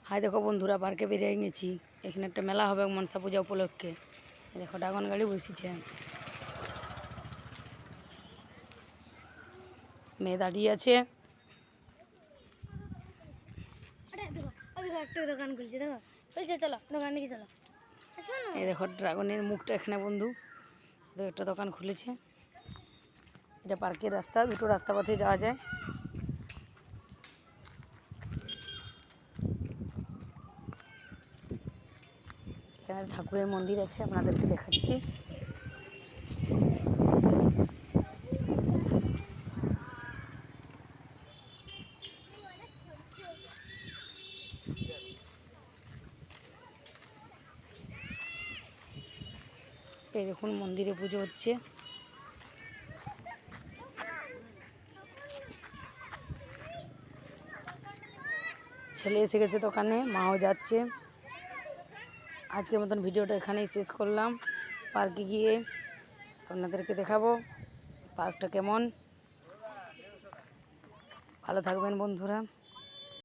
High দেখো বন্ধুরা, পার্কে বেরিয়ে গেছি। এখানে একটা মেলা হবে মনসা পূজা উপলক্ষে। দেখো ড্রাগন গাড়ি বসেছে, মেয়ে দাঁড়িয়ে আছে। এই দেখো ড্রাগনের মুখটা এখানে বন্ধু, একটা দোকান খুলেছে। এটা পার্কের রাস্তা, দুটো রাস্তা পথে যাওয়া যায়। এখানে ঠাকুরের মন্দির আছে, আপনাদেরকে দেখাচ্ছি। এই দেখুন মন্দিরে পুজো হচ্ছে। ছেলে এসে গেছে দোকানে, মাও যাচ্ছে। আজকের মতন ভিডিওটা এখানেই শেষ করলাম। পার্কে গিয়ে আপনাদেরকে দেখাবো পার্কটা কেমন। ভালো থাকবেন বন্ধুরা।